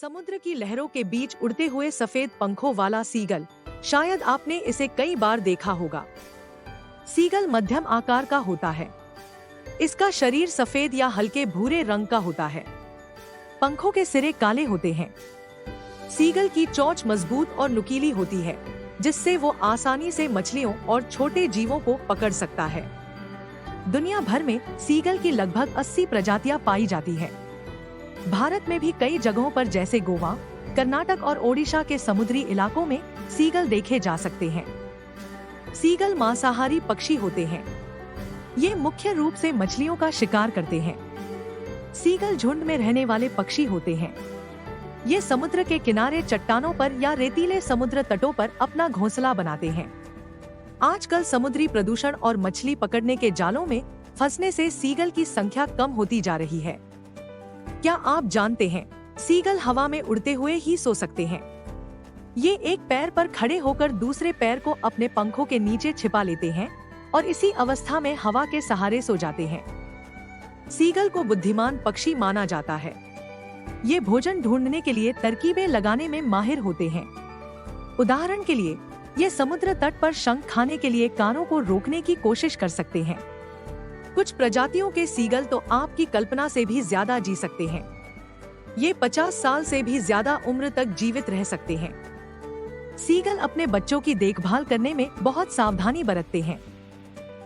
समुद्र की लहरों के बीच उड़ते हुए सफेद पंखों वाला सीगल, शायद आपने इसे कई बार देखा होगा। सीगल मध्यम आकार का होता है। इसका शरीर सफेद या हल्के भूरे रंग का होता है। पंखों के सिरे काले होते हैं। सीगल की चोंच मजबूत और नुकीली होती है, जिससे वो आसानी से मछलियों और छोटे जीवों को पकड़ सकता है। दुनिया भर में सीगल की लगभग 80 प्रजातियां पाई जाती है। भारत में भी कई जगहों पर जैसे गोवा, कर्नाटक और ओडिशा के समुद्री इलाकों में सीगल देखे जा सकते हैं। सीगल मांसाहारी पक्षी होते हैं। ये मुख्य रूप से मछलियों का शिकार करते हैं। सीगल झुंड में रहने वाले पक्षी होते हैं। ये समुद्र के किनारे चट्टानों पर या रेतीले समुद्र तटों पर अपना घोंसला बनाते हैं। आजकल समुद्री प्रदूषण और मछली पकड़ने के जालों में फंसने से सीगल की संख्या कम होती जा रही है। क्या आप जानते हैं, सीगल हवा में उड़ते हुए ही सो सकते हैं। ये एक पैर पर खड़े होकर दूसरे पैर को अपने पंखों के नीचे छिपा लेते हैं और इसी अवस्था में हवा के सहारे सो जाते हैं। सीगल को बुद्धिमान पक्षी माना जाता है। ये भोजन ढूंढने के लिए तरकीबें लगाने में माहिर होते हैं। उदाहरण के लिए, ये समुद्र तट पर शंख खाने के लिए कारों को रोकने की कोशिश कर सकते हैं। कुछ प्रजातियों के सीगल तो आपकी कल्पना से भी ज्यादा जी सकते हैं। ये 50 साल से भी ज्यादा उम्र तक जीवित रह सकते हैं। सीगल अपने बच्चों की देखभाल करने में बहुत सावधानी बरतते हैं।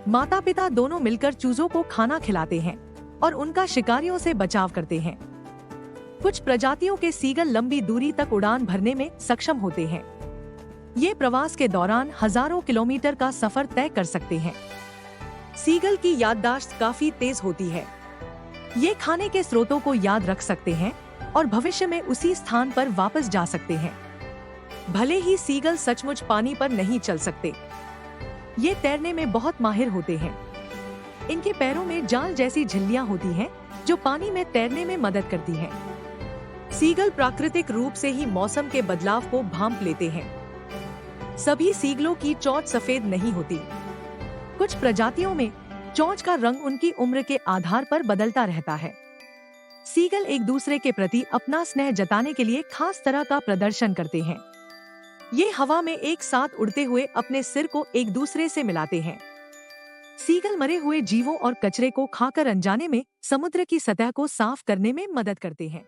माता पिता दोनों मिलकर चूजों को खाना खिलाते हैं और उनका शिकारियों से बचाव करते हैं। कुछ प्रजातियों के सीगल लंबी दूरी तक उड़ान भरने में सक्षम होते हैं। ये प्रवास के दौरान हजारों किलोमीटर का सफर तय कर सकते हैं। सीगल की याददाश्त काफी तेज होती है। ये खाने के स्रोतों को याद रख सकते हैं और भविष्य में उसी स्थान पर वापस जा सकते हैं। भले ही सीगल सचमुच पानी पर नहीं चल सकते, ये तैरने में बहुत माहिर होते हैं। इनके पैरों में जाल जैसी झिल्लियां होती हैं, जो पानी में तैरने में मदद करती हैं। सीगल प्राकृतिक रूप से ही मौसम के बदलाव को भांप लेते हैं। सभी सीगलों की चोंच सफेद नहीं होती। कुछ प्रजातियों में चोंच का रंग उनकी उम्र के आधार पर बदलता रहता है। सीगल एक दूसरे के प्रति अपना स्नेह जताने के लिए खास तरह का प्रदर्शन करते हैं। ये हवा में एक साथ उड़ते हुए अपने सिर को एक दूसरे से मिलाते हैं। सीगल मरे हुए जीवों और कचरे को खाकर अनजाने में समुद्र की सतह को साफ करने में मदद करते हैं।